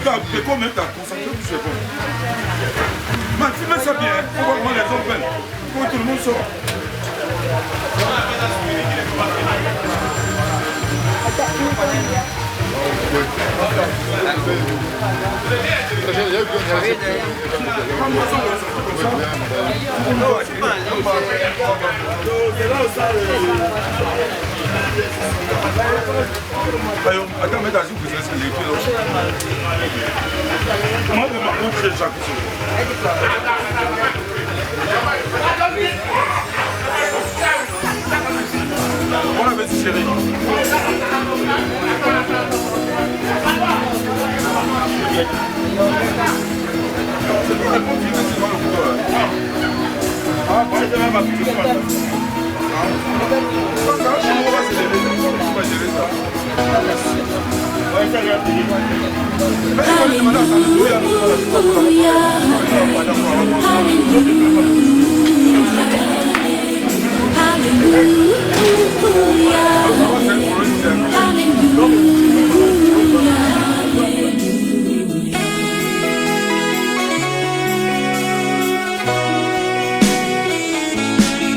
Non, mais comment t'as concentré tout ce bon. Man, tu mets ça bien, faut voir comment les hommes prennent. Faut que tout le monde sort. Attends, mais t'as dit que vous êtes les filles. Comment on m'a montré Jacques? On avait dit chérie. Ah, bon, c'est même ma petite femme.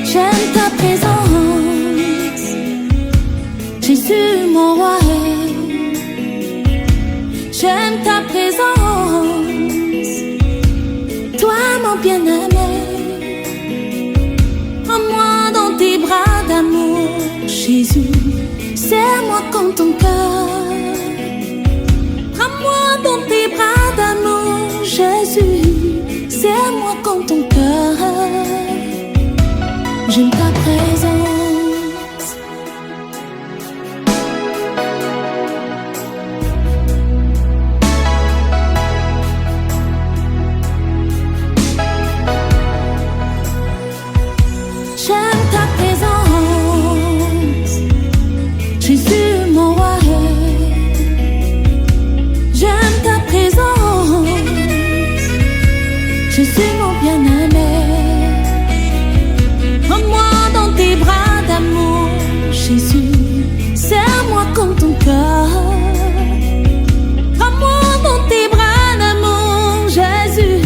J'aime ta présence, Jésus mon roi. J'aime ta présence, toi mon bien-aimé. Prends-moi dans tes bras d'amour, Jésus. Serre-moi comme ton cœur. Prends-moi dans tes bras d'amour, Jésus. Serre-moi comme ton cœur. J'aime ta présence. J'aime ta présence, Jésus mon roi. J'aime ta présence, Jésus mon bien-aimé. Prends-moi dans tes bras d'amour, Jésus. Serre-moi comme ton cœur. Prends-moi dans tes bras d'amour, Jésus.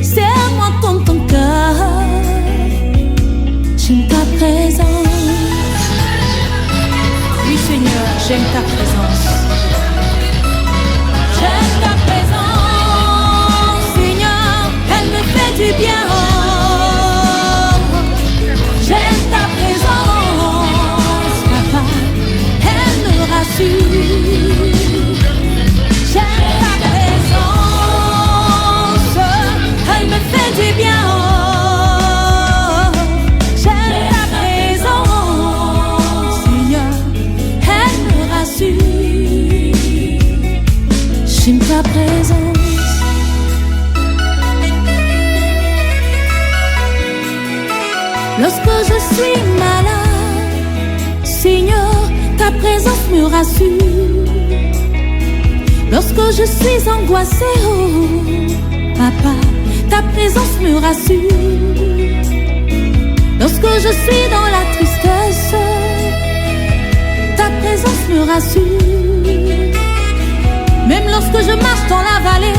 Serre-moi comme ton cœur. J'aime ta présence. Oui Seigneur, j'aime ta présence. J'aime ta présence, Seigneur. Elle me fait du bien. J'aime ta présence, Papa. Elle me rassure. J'aime ta présence. Elle me fait du bien. J'aime ta présence. Lorsque je suis malade, Seigneur, ta présence me rassure. Lorsque je suis angoissée, oh, Papa, ta présence me rassure. Lorsque je suis dans la tristesse, ta présence me rassure. Même lorsque je marche dans la vallée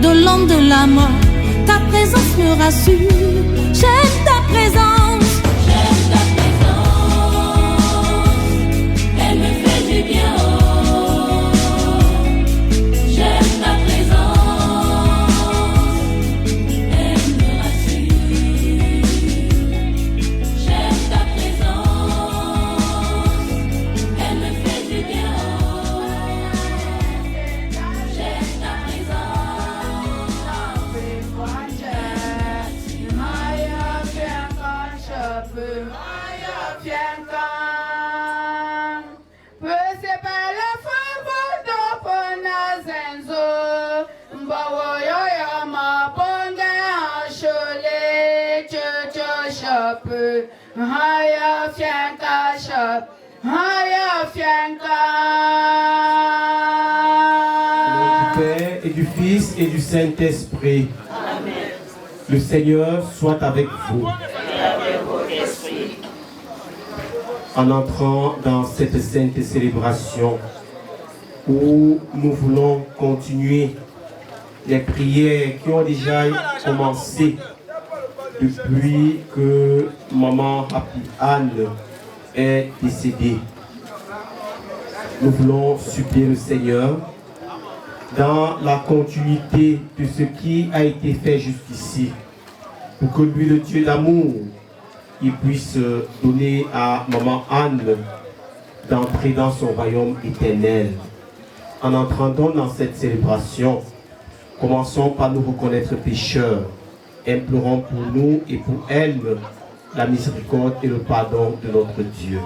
de l'ombre de la mort, ta présence me rassure. J'aime ta présence. J'aime ta présence. Elle me fait du bien. J'aime ta présence. Elle me rassure. J'aime ta présence. Elle me fait du bien. Du Père et du Fils et du Saint-Esprit. Amen. Le Seigneur soit avec vous. en entrant dans cette sainte célébration où nous voulons continuer les prières qui ont déjà commencé depuis que maman Happy Anne est décédée. Nous voulons supplier le Seigneur dans la continuité de ce qui a été fait jusqu'ici, pour que lui, le Dieu d'amour, il puisse donner à maman Anne d'entrer dans son royaume éternel. En entrant donc dans cette célébration, commençons par nous reconnaître pécheurs. Implorons pour nous et pour elle la miséricorde et le pardon de notre Dieu.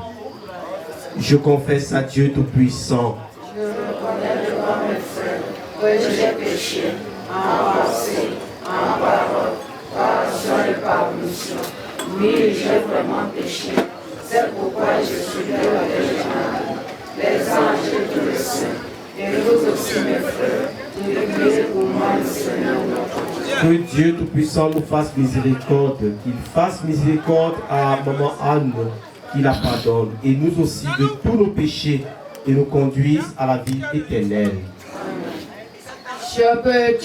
Je confesse à Dieu Tout-Puissant. Je reconnais devant mes frères que j'ai péché en pensée, en parole, par action et par omission. Oui, j'ai vraiment péché. C'est pourquoi je suis de la Vierge Marie, les anges et tous les saints, et vous aussi mes frères, de prier pour moi le Seigneur notre Dieu. Que Dieu Tout-Puissant nous fasse miséricorde, qu'il fasse miséricorde à maman Anne, qu'il la pardonne, et nous aussi de tous nos péchés, et nous conduise à la vie éternelle. Je peux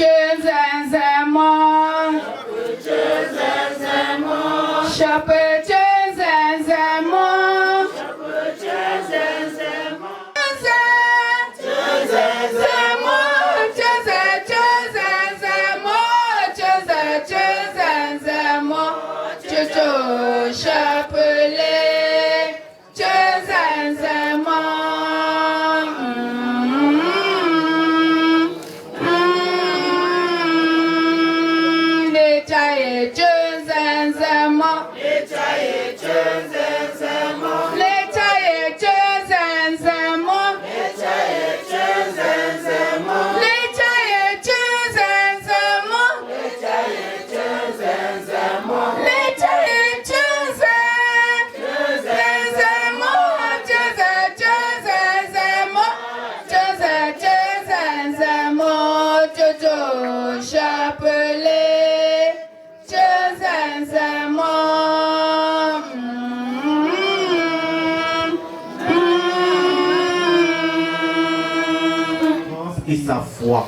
Et sa foi.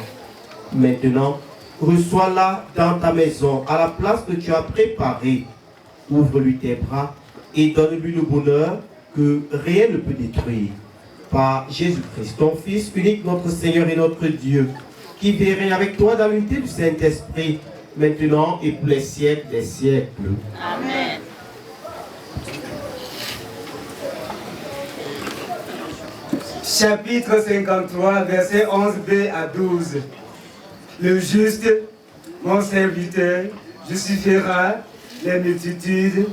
Maintenant, reçois-la dans ta maison, à la place que tu as préparée. Ouvre-lui tes bras et donne-lui le bonheur que rien ne peut détruire. Par Jésus-Christ, ton Fils unique, notre Seigneur et notre Dieu, qui verrait avec toi dans l'unité du Saint-Esprit, maintenant et pour les siècles des siècles. Amen. Chapitre 53, versets 11b à 12. Le juste, mon serviteur, justifiera les multitudes,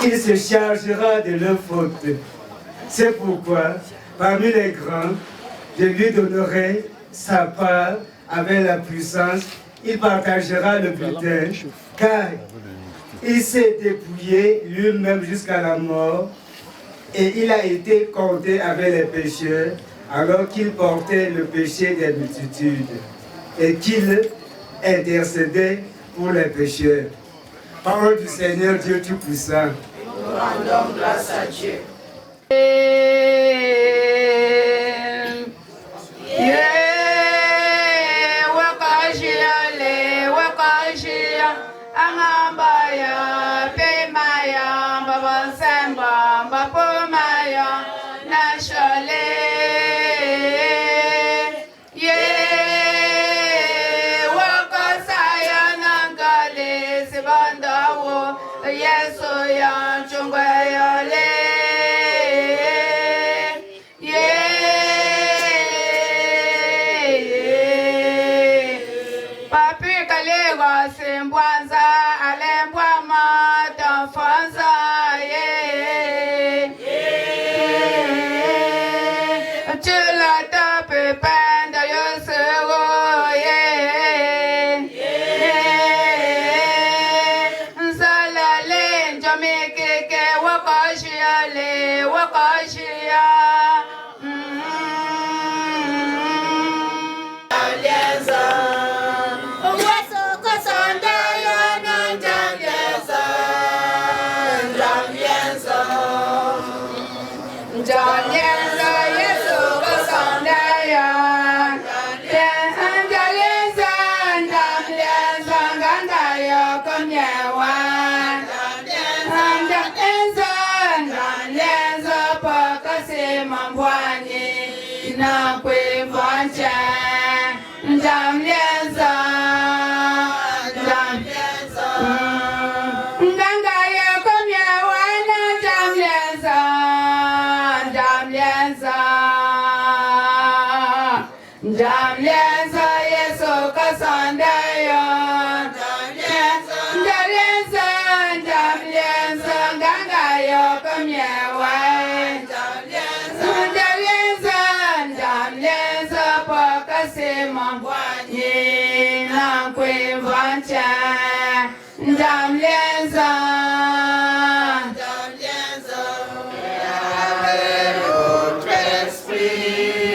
il se chargera de leurs fautes. C'est pourquoi, parmi les grands, je lui donnerai sa part avec la puissance, il partagera le butin, car il s'est dépouillé lui-même jusqu'à la mort, et il a été compté avec les pécheurs, alors qu'il portait le péché des multitudes, et qu'il intercédait pour les pécheurs. Parole du Seigneur Dieu Tout-Puissant. Nous rendons grâce à Dieu.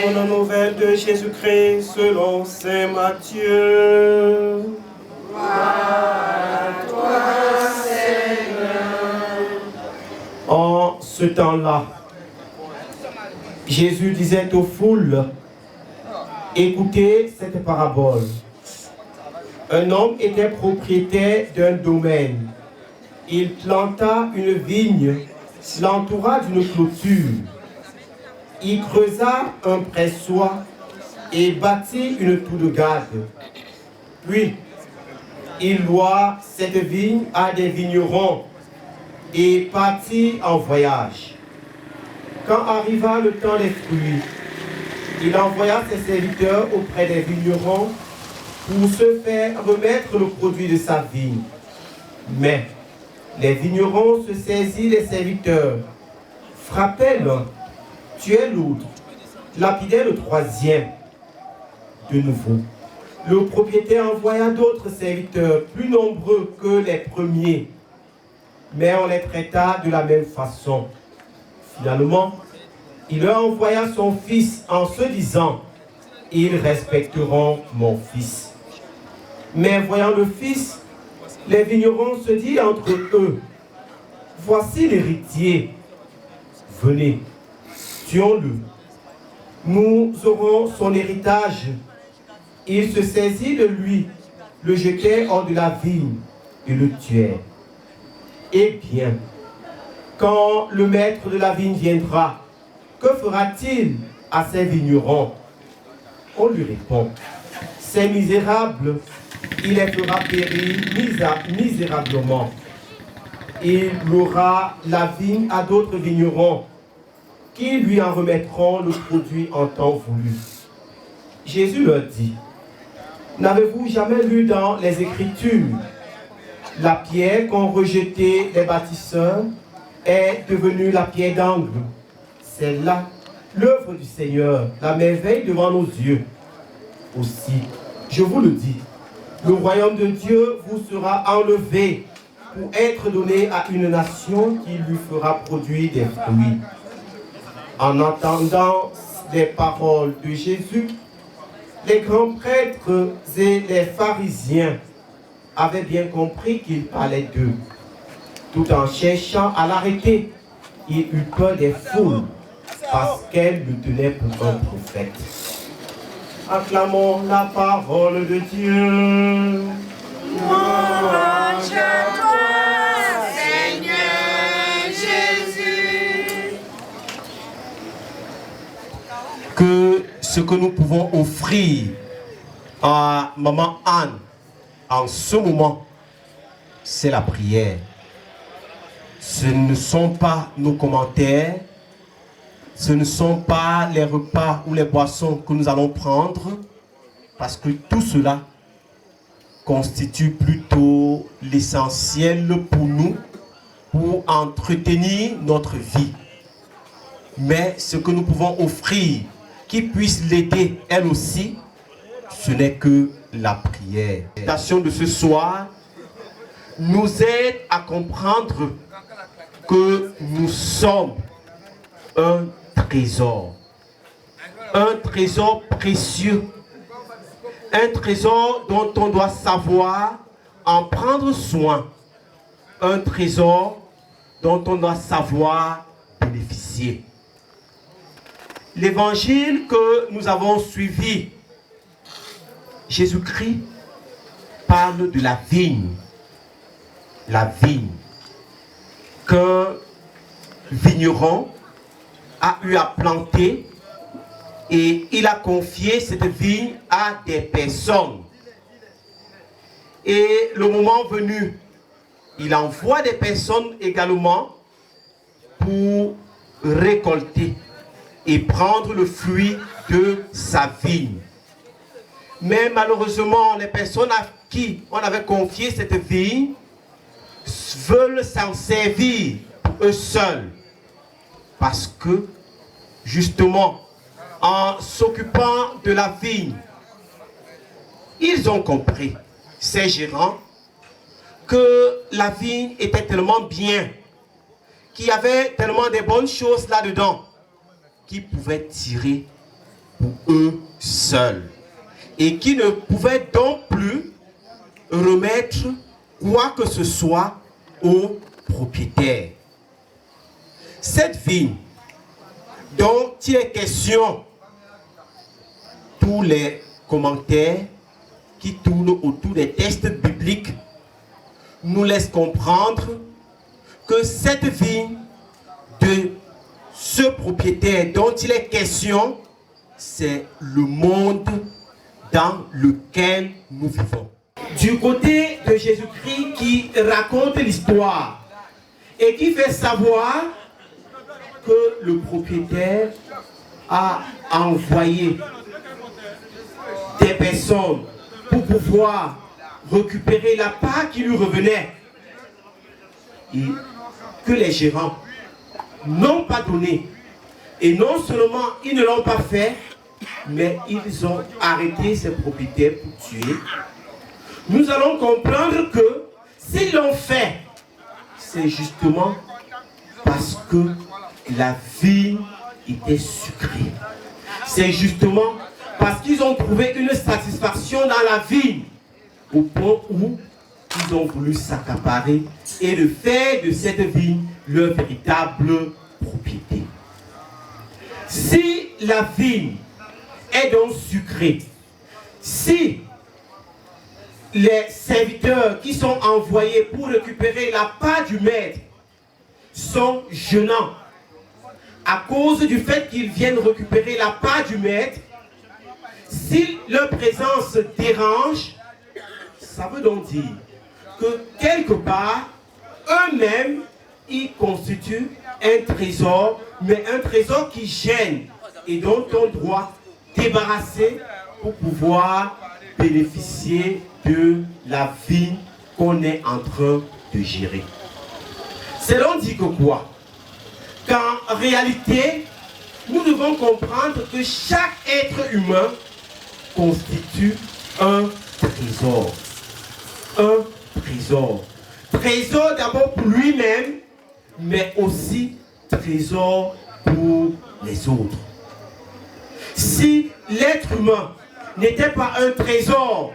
Bonne nouvelle de Jésus-Christ selon Saint Matthieu. À toi, Seigneur. En ce temps-là, Jésus disait aux foules, écoutez cette parabole. Un homme était propriétaire d'un domaine. Il planta une vigne, l'entoura d'une clôture. Il creusa un pressoir et bâtit une tour de garde. Puis, il loua cette vigne à des vignerons et partit en voyage. Quand arriva le temps des fruits, il envoya ses serviteurs auprès des vignerons pour se faire remettre le produit de sa vigne. Mais les vignerons se saisirent des serviteurs, frappaient l'un, tuaient l'autre, lapidaient le troisième. De nouveau, le propriétaire envoya d'autres serviteurs, plus nombreux que les premiers, mais on les traita de la même façon. Finalement, il leur envoya son fils en se disant, « Ils respecteront mon fils. » Mais voyant le fils, les vignerons se dirent entre eux, « Voici l'héritier. Venez, tuons-le. Nous aurons son héritage. » Ils se saisirent de lui, le jetèrent hors de la vigne et le tuèrent. Eh bien, quand le maître de la vigne viendra, que fera-t-il à ces vignerons? On lui répond, ces misérables, il les fera périr misérablement. Il louera la vigne à d'autres vignerons qui lui en remettront le produit en temps voulu. Jésus leur dit, n'avez-vous jamais lu dans les Écritures, la pierre qu'ont rejetée les bâtisseurs est devenue la pierre d'angle. C'est là l'œuvre du Seigneur, la merveille devant nos yeux. Aussi, je vous le dis, le royaume de Dieu vous sera enlevé pour être donné à une nation qui lui fera produire des fruits. En entendant les paroles de Jésus, les grands prêtres et les pharisiens avaient bien compris qu'il parlait d'eux. Tout en cherchant à l'arrêter, il eut peur des foules parce qu'elles le tenaient pour un prophète. Acclamons la parole de Dieu. Louange à toi, Seigneur Jésus. Que ce que nous pouvons offrir à Maman Anne en ce moment, c'est la prière. Ce ne sont pas nos commentaires, ce ne sont pas les repas ou les boissons que nous allons prendre, parce que tout cela constitue plutôt l'essentiel pour nous, pour entretenir notre vie. Mais ce que nous pouvons offrir, qui puisse l'aider elle aussi, ce n'est que la prière. La méditation de ce soir nous aide à comprendre que nous sommes un trésor précieux, un trésor dont on doit savoir en prendre soin, un trésor dont on doit savoir bénéficier. l'évangile que nous avons suivi, Jésus-Christ parle de la vigne qu'un vigneron a eu à planter, et il a confié cette vigne à des personnes. Et le moment venu, il envoie des personnes également pour récolter et prendre le fruit de sa vigne. Mais malheureusement, les personnes à qui on avait confié cette vigne veulent s'en servir eux seuls. Parce que, justement, en s'occupant de la vigne, ils ont compris, ces gérants, que la vigne était tellement bien, qu'il y avait tellement de bonnes choses là-dedans, qu'ils pouvaient tirer pour eux seuls. Et qui ne pouvaient donc plus remettre quoi que ce soit au propriétaire. Cette vigne dont il est question, tous les commentaires qui tournent autour des textes bibliques nous laissent comprendre que cette vigne de ce propriétaire dont il est question, c'est le monde dans lequel nous vivons. Du côté de Jésus-Christ qui raconte l'histoire et qui fait savoir que le propriétaire a envoyé des personnes pour pouvoir récupérer la part qui lui revenait, et que les gérants n'ont pas donné. Et non seulement ils ne l'ont pas fait, mais ils ont arrêté ces propriétaires pour tuer. Nous allons comprendre que s'ils l'ont fait, c'est justement parce que la vigne était sucrée. C'est justement parce qu'ils ont trouvé une satisfaction dans la vigne, au point où ils ont voulu s'accaparer et de faire de cette vigne leur véritable propriété. Si la vigne est donc sucrée, si les serviteurs qui sont envoyés pour récupérer la part du maître sont gênants à cause du fait qu'ils viennent récupérer la part du maître, si leur présence dérange, ça veut donc dire que quelque part, eux-mêmes, ils constituent un trésor, mais un trésor qui gêne et dont on doit débarrasser pour pouvoir bénéficier de la vie qu'on est en train de gérer. C'est donc dit que quoi? Qu'en réalité, nous devons comprendre que chaque être humain constitue un trésor. Un trésor. Trésor d'abord pour lui-même, mais aussi trésor pour les autres. Si l'être humain n'était pas un trésor,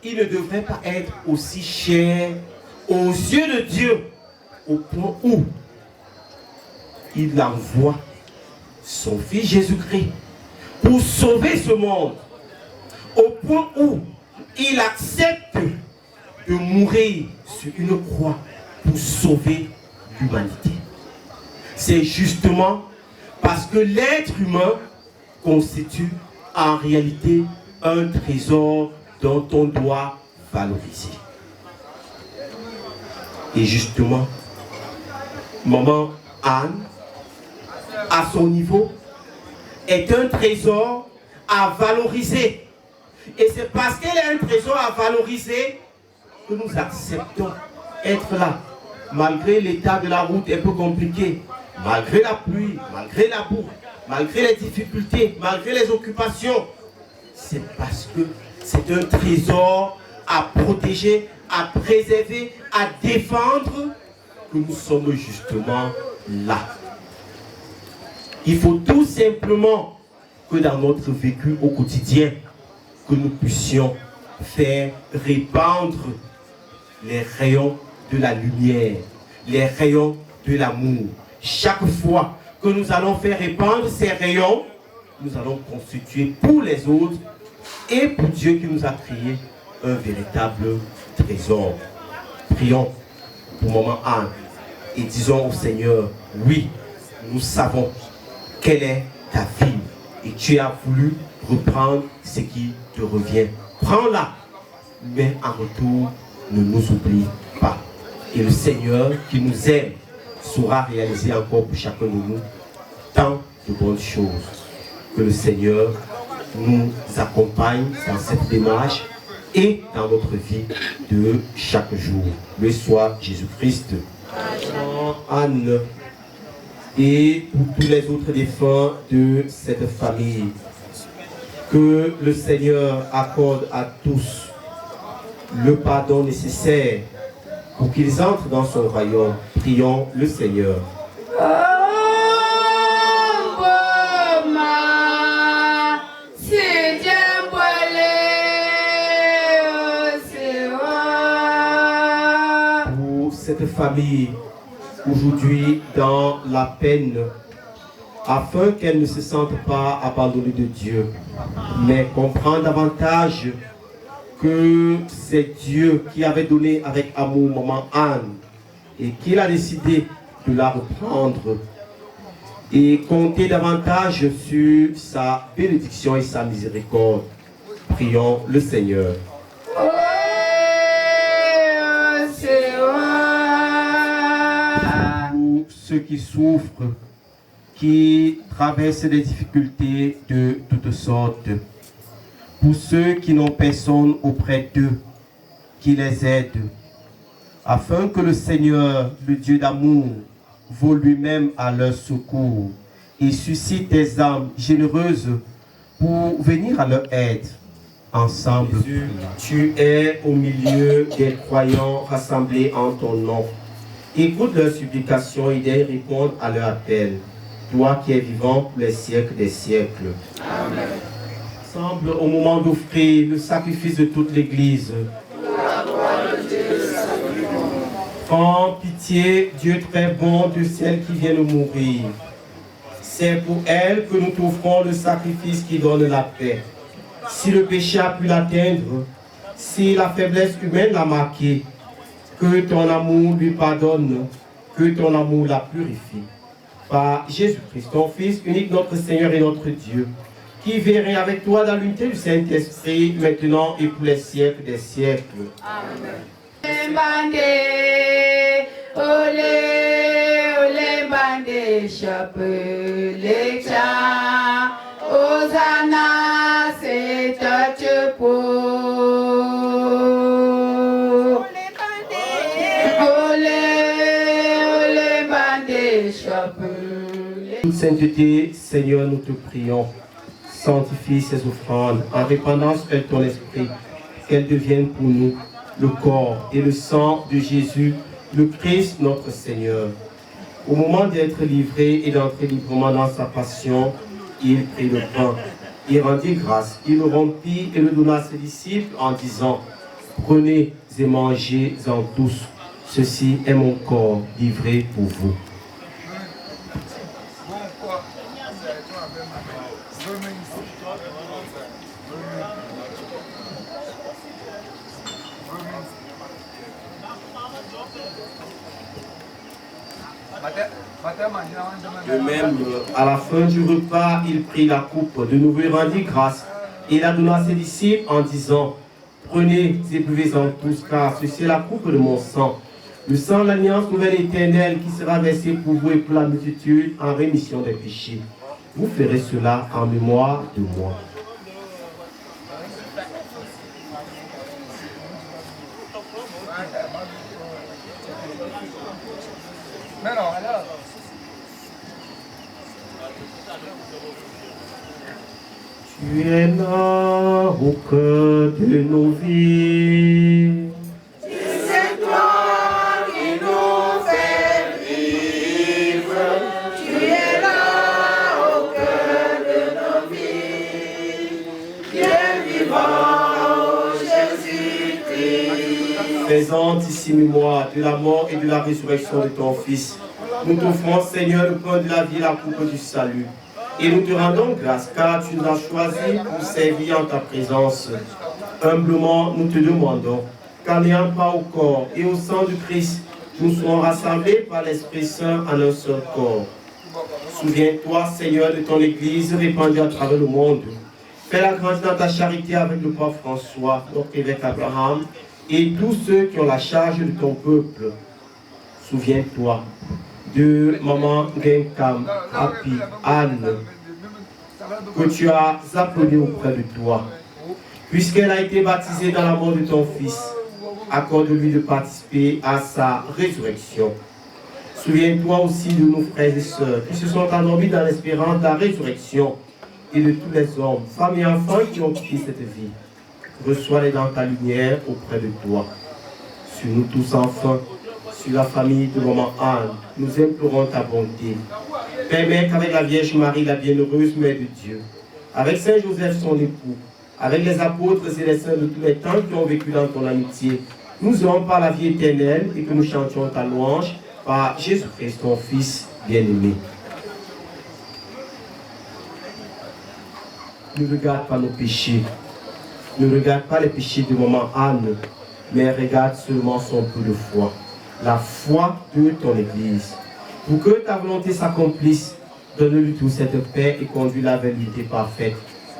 il ne devrait pas être aussi cher aux yeux de Dieu, au point où il envoie son fils Jésus-Christ pour sauver ce monde, au point où il accepte de mourir sur une croix pour sauver l'humanité. C'est justement parce que l'être humain constitue en réalité un trésor dont on doit valoriser. Et justement, maman Anne, à son niveau, est un trésor à valoriser. Et c'est parce qu'elle est un trésor à valoriser que nous acceptons être là, malgré l'état de la route un peu compliqué, malgré la pluie, malgré la boue, malgré les difficultés, malgré les occupations. C'est parce que c'est un trésor à protéger, à préserver, à défendre que nous sommes justement là. Il faut tout simplement que dans notre vécu au quotidien, que nous puissions faire répandre les rayons de la lumière, les rayons de l'amour. Chaque fois que nous allons faire répandre ces rayons, nous allons constituer pour les autres et pour Dieu qui nous a créé un véritable trésor. Prions pour Maman Anne et disons au Seigneur, oui, nous savons quelle est ta vie et tu as voulu reprendre ce qui te revient. Prends-la, mais en retour, ne nous oublie pas. Et le Seigneur qui nous aime saura réaliser encore pour chacun de nous tant de bonnes choses. Que le Seigneur nous accompagne dans cette démarche et dans notre vie de chaque jour. Le soit Jésus-Christ. Anne et pour tous les autres défunts de cette famille. Que le Seigneur accorde à tous le pardon nécessaire pour qu'ils entrent dans son royaume. Prions le Seigneur. Pour cette famille, aujourd'hui dans la peine, afin qu'elle ne se sente pas abandonnée de Dieu, mais comprend davantage que c'est Dieu qui avait donné avec amour Maman Anne et qu'il a décidé de la reprendre et compter davantage sur sa bénédiction et sa miséricorde. Prions le Seigneur. Pour ceux qui souffrent, qui traversent des difficultés de toutes sortes, pour ceux qui n'ont personne auprès d'eux, qui les aide, afin que le Seigneur, le Dieu d'amour, vole lui-même à leur secours et suscite des âmes généreuses pour venir à leur aide. Ensemble, Jésus, tu es au milieu des croyants rassemblés en ton nom. Écoute leurs supplications et les répondre à leur appel. Toi qui es vivant pour les siècles des siècles. Amen. Ensemble, au moment d'offrir le sacrifice de toute l'Église. Prends pitié, Dieu très bon, de celle qui vient de mourir. C'est pour elle que nous t'offrons le sacrifice qui donne la paix. Si le péché a pu l'atteindre, si la faiblesse humaine l'a marqué, que ton amour lui pardonne, que ton amour la purifie. Par Jésus-Christ, ton Fils unique, notre Seigneur et notre Dieu, qui verrait avec toi dans l'unité du Saint-Esprit, maintenant et pour les siècles des siècles. Amen. Toute sainteté, Seigneur, nous te prions. Sanctifie ces offrandes en répandant sur ton esprit, qu'elles deviennent pour nous le corps et le sang de Jésus, le Christ notre Seigneur. Au moment d'être livré et d'entrer librement dans sa passion, il prit le pain, il rendit grâce, il le rompit et le donna à ses disciples en disant, prenez et mangez-en tous, ceci est mon corps livré pour vous. De même, à la fin du repas, il prit la coupe, de nouveau il rendit grâce, et la donna à ses disciples en disant, prenez et buvez-en tous, car ceci est la coupe de mon sang, le sang de l'alliance nouvelle et éternelle qui sera versé pour vous et pour la multitude en rémission des péchés. Vous ferez cela en mémoire de moi. Tu es là au cœur de nos vies. C'est toi qui nous fais vivre. Tu es là au cœur de nos vies. Dieu vivant, Jésus-Christ. Faisant ici mémoire de la mort et de la résurrection de ton Fils, nous t'offrons, Seigneur, le pain de la vie, la coupe du salut. Et nous te rendons grâce car tu nous as choisis pour servir en ta présence. Humblement, nous te demandons qu'en n'ayant pas au corps et au sang du Christ, nous soyons rassemblés par l'Esprit Saint en un seul corps. Souviens-toi, Seigneur, de ton Église répandue à travers le monde. Fais-la grandir dans ta charité avec le pape François, notre évêque Abraham, et tous ceux qui ont la charge de ton peuple. Souviens-toi de Maman Genkam, Happy, Anne, que tu as appelée auprès de toi. Puisqu'elle a été baptisée dans la mort de ton Fils, accorde-lui de participer à sa résurrection. Souviens-toi aussi de nos frères et sœurs qui se sont endormis dans l'espérance de la résurrection et de tous les hommes, femmes et enfants qui ont quitté cette vie. Reçois-les dans ta lumière auprès de toi. Sur nous tous enfin, sur la famille de Maman Anne, nous implorons ta bonté. Permets qu'avec la Vierge Marie, la bienheureuse Mère de Dieu, avec Saint Joseph son époux, avec les apôtres et les saints de tous les temps qui ont vécu dans ton amitié, nous aurons par la vie éternelle et que nous chantions ta louange par Jésus-Christ, ton Fils bien-aimé. Ne regarde pas nos péchés, ne regarde pas les péchés de Maman Anne, mais regarde seulement son peu de foi, la foi de ton Église. Pour que ta volonté s'accomplisse, donne-lui toute cette paix et conduis-la vers l'unité parfaite.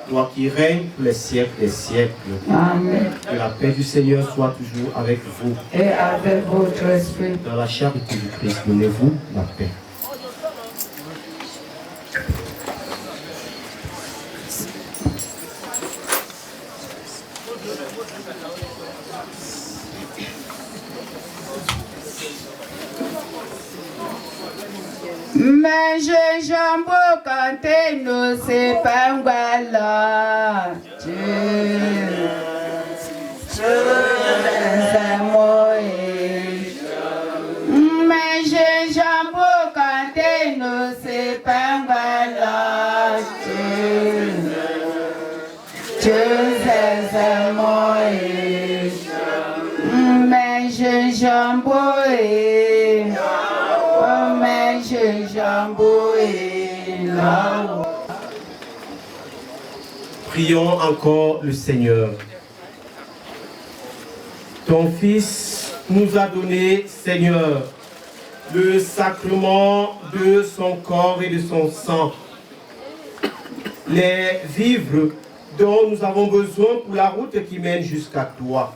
Toi qui règnes pour les siècles des siècles. Amen. Que la paix du Seigneur soit toujours avec vous. Et avec votre esprit. Dans la charité du Christ, donnez-vous la paix. Mais je jambe quand nous sépangwala. Mais je jambe quand nous sépangwala. Mais je jambe. Prions encore le Seigneur. Ton Fils nous a donné, Seigneur, le sacrement de son corps et de son sang, les vivres dont nous avons besoin pour la route qui mène jusqu'à toi.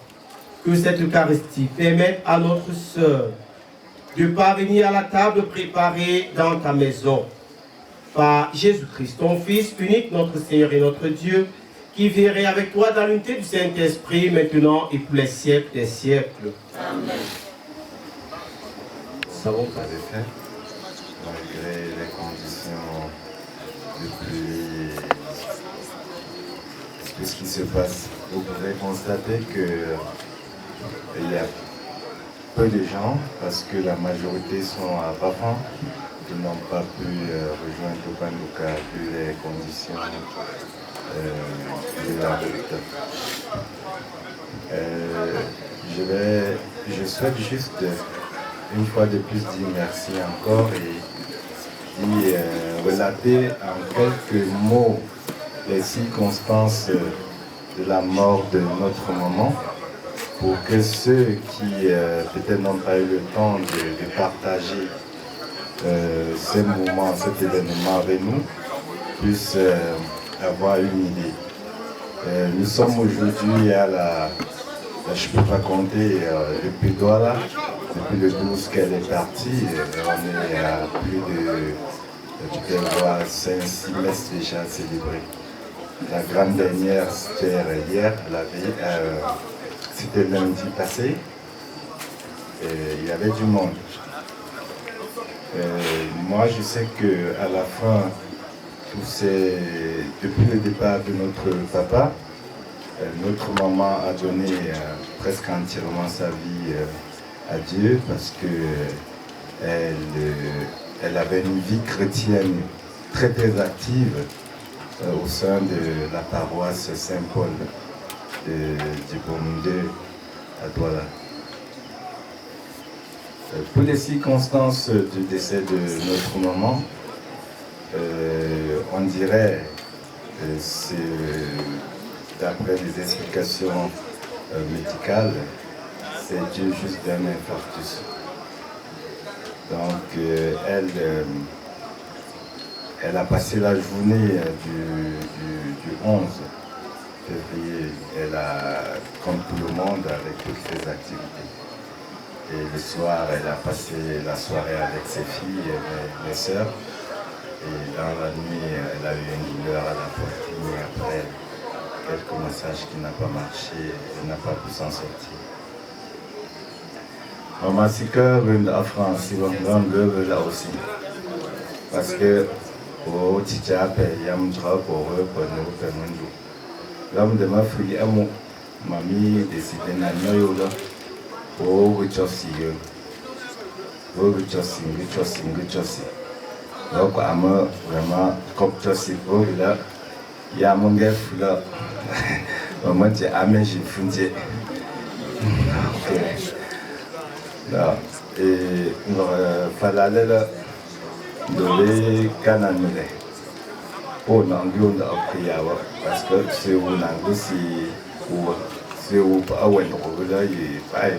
Que cette Eucharistie permette à notre sœur de parvenir à la table préparée dans ta maison. Par Jésus-Christ, ton Fils unique, notre Seigneur et notre Dieu, qui vivrait avec toi dans l'unité du Saint-Esprit, maintenant et pour les siècles des siècles. Amen. Savons pas les faits, malgré les conditions depuis tout ce qui se passe. Vous pouvez constater qu'il y a peu de gens, parce que la majorité sont à Bafan, qui n'ont pas pu rejoindre Panouka vu les conditions de la route. Je souhaite juste une fois de plus dire merci encore et relater en quelques mots les circonstances de la mort de notre maman, pour que ceux qui peut-être n'ont pas eu le temps de partager ce moment, cet événement avec nous, puissent avoir une idée. Nous sommes aujourd'hui à je peux raconter depuis Douala, depuis le 12 qu'elle est partie, on est à plus de, tu peux voir, 5-6 messes déjà célébrées. La grande dernière, c'était hier, c'était lundi passé, il y avait du monde. Moi, je sais qu'à la fin, depuis le départ de notre papa, notre maman a donné presque entièrement sa vie à Dieu parce qu'elle avait une vie chrétienne très très active au sein de la paroisse Saint-Paul du Bomde à Douala. Pour les circonstances du décès de notre maman, on dirait, c'est d'après les explications médicales, c'est dû juste d'un infarctus. Donc elle a passé la journée du 11 février, elle a, comme tout le monde, avec toutes ses activités. Et le soir, elle a passé la soirée avec ses filles et mes sœurs. Et dans la nuit, elle a eu une douleur à la poitrine. Et après quelques massages qui n'ont pas marché, elle n'a pas pu s'en sortir. Maman, c'est que en France, ils vont le là aussi. Parce que au Tchap, il y a un drap pour eux, pour nous. L'homme de ma fille, mamie, décidé de nous là. Oh, we just see you. Oh, we just see. Donc, I'm vraiment comme just see. Oh, là, il y a mon gars là. Maman, tu as amené, j'ai fondé. Ok. Là, et il fallait là, donner cananile. Oh, non, on a appris à voir parce que c'est où on a aussi où. C'est où à où on là, il pas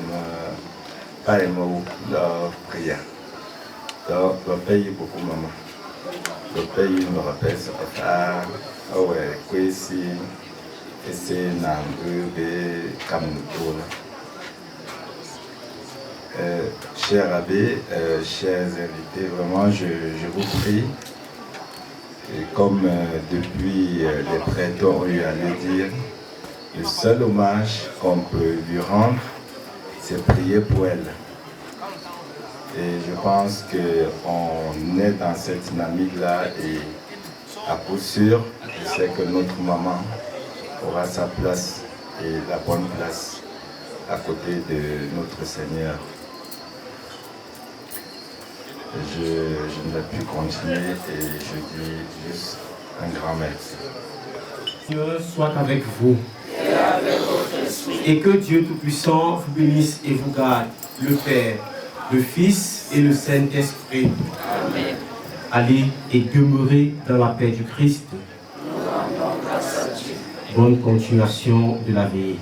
la prière. Donc, le pays beaucoup maman. Le pays me rappelle ça. Ah ouais, quoi ici, et c'est n'importe comme tout là. Chers abbés, chers invités, vraiment je vous prie. Et comme depuis les prêtres ont eu à le dire, le seul hommage qu'on peut lui rendre, c'est prier pour elle. Et je pense qu'on est dans cette dynamique-là et à coup sûr, je sais que notre maman aura sa place et la bonne place à côté de notre Seigneur. Je ne vais plus continuer et je dis juste un grand merci. Dieu soit avec vous. Et que Dieu Tout-Puissant vous bénisse et vous garde, le Père, le Fils et le Saint-Esprit. Amen. Allez et demeurez dans la paix du Christ. Nous rendons grâce à Dieu. Bonne continuation de la vie.